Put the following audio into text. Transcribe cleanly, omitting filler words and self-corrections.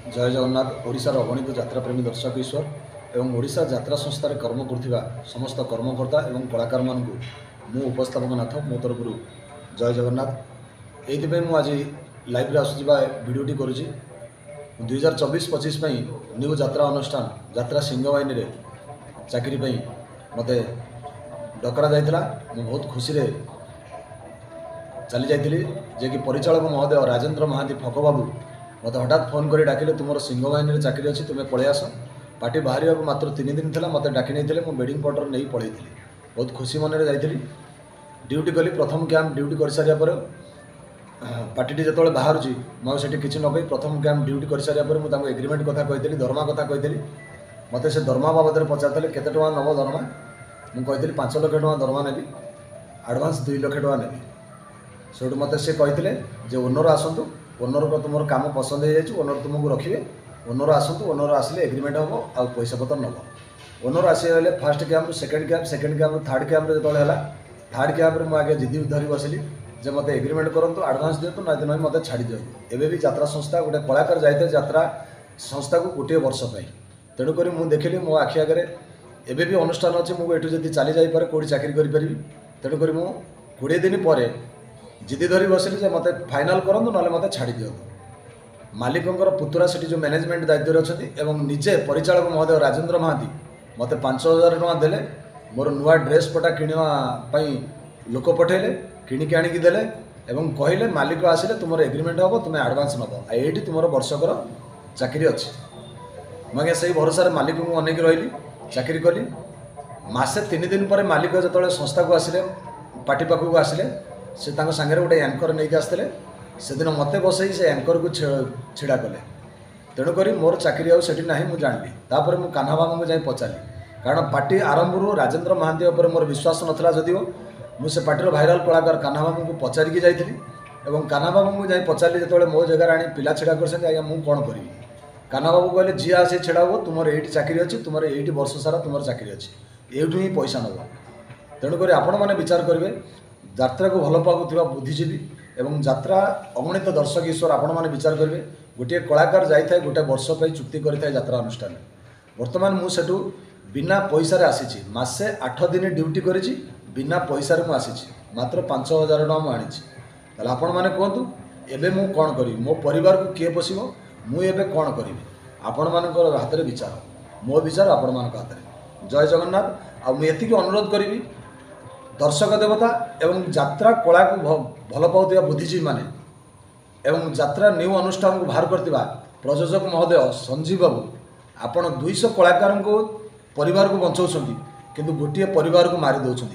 जय जगन्नाथ। ओडिशार अगणित यात्राप्रेमी दर्शक ईश्वर एवं ओडिशा यात्रा संस्थार कर्म कर समस्त कर्मकर्ता एवं कलाकार मान मु उपस्थापक नाथ मो तरफ जय जगन्नाथ। ये आज लाइव आसूबा भिडटी करुँची 2024-25 न्यू यात्रा अनुष्ठान यात्रा सिंहवाहिनी रे चाकरी मत डकरा जाइथिला। मु बहुत खुशी रे चली जाइथिली जे कि परिचालक महोदय राजेन्द्र महांती फक बाबू मत हठात फोन कर डाकिले तुम सिंहवाहिनी चाकरी अच्छी तुम्हें पलि आस। पार्टी बाहर मात्र 3 दिन था मत डाक नहीं मो बेडिंग पटर नहीं पलि बहुत खुशी मन में जाइली। ड्यूटी कली प्रथम कैंप ड्यूटी कर सारापर पार्टी जो बाहर मुझे किसी न कही प्रथम कैंप ड्यूटी कर सारापर मुझे एग्रीमेंट कथा कही दरमा कथा कही मत से दरमा बाबद पचार केते टଙ୍କା नब दरमा मुझे 5 लाख टଙ୍କା दरमा नेबी आडभांस 2 लाख टଙ୍କା नेबी। सेठू मत से कहते ओनर आसतु ओनर को तुम काम पसंद हो जाए ओनर तुमको रखिए ओनर आसतु ओनर आसिले एग्रीमेंट हम आ पैसा पतर नब। ओनर आसीगले first camp second camp third camp जो है थर्ड कैंप मुझे आगे जिदी धरी बसिली जे मत एग्रीमेंट करूँ आडभांस दिंतु ना ना मत छाड़ी दिखाँ। एवं भी यात्रा संस्था गोटे कलाकार जाते यात्रा संस्था को गोटे वर्ष तेणुक मुझे देखिली मो आखि आगे एवं भी अनुष्ठान अच्छे मुझे ये चली जापे कौटी चाकरी करी तेणुक मु 20 दिन पर जिदी धरी बसिली जे मत फाइनाल करूँ ना मत छाड़ी दिंतु। मालिकों पुतुरा से जो मैनेजमेंट दायित्व अच्छा निजे परिचालक महोदय राजेन्द्र महांती मत 5,000 टଙ୍କା देले मोर नुआ ड्रेस पटा किणापी लोक पठेले किणिकी आणिकी देले एवं कहले मालिक आसिले तुम एग्रीमेंट हम तुम्हें आडभांस नब ये तुम वर्षकर चाकरी अच्छी। मुझे से भरोसा मालिक को अनेक रही चाकरी कली मसे 3 दिन पर मालिक जो संस्था को आसिले पार्टी पाखक आसिले से सांगे गोटे एंकर नहीं आसते से दिन मत बसई से एंकर को छिड़ा कले तेणुक मोर चाकरी आठी ना मुझे जानी तापर मुझे कान्हा बाबू को जाए पचारि कारण पार्टी आरंभ राजेन्द्र महांती उपर मोर विश्वास नाला जदिव मुझे पार्टी भाइराल कलाकार कान्हा बाबू को पचारिकी जाइली और कान्हा बाबू को जाए पचारि जो मो जगह आनी पिला छिड़ा कर आज्ञा मुझे कौन करी कान्हा बाबू कहले जी आसे छिड़ा हो तुम ये चाकरी अच्छी तुम ये वर्ष सारा तुम चाकरी अच्छी यूँ ही पैसा नब। तेणुक आपण मैंने विचार करेंगे यात्रा को भल पाऊा बुद्धिजीवी एवं यात्रा अगणित दर्शक ईश्वर आपण मैंने विचार करेंगे गोटे कलाकार जाए गोटे वर्ष पर चुक्ति करें यात्रा अनुष्ठान बर्तमान मुझे बिना पैसा आसी मसे 8 दिन ड्यूटी करी बिना पैसा मुझे मात्र 5,000 टଙ୍କା मुझे आपण मैंने कहतु एवं मु कौन करी मो परिवार को किए पोषिब मुझे कौन करी आपण मान हाथ में विचार मो विचार आपण मान हाथ में। जय जगन्नाथ। आती अनुरोध करी दर्शक देवता एवं यात्रा कला को भल पाऊा बुद्धिजीवी माने एवं यात्रा न्यू अनुष्ठान को बाहर करथिबा प्रयोजक महोदय संजीव बाबू आपण 200 कलाकार को परिवार को बचाऊँ किंतु गोटे परिवार को मारी दौरान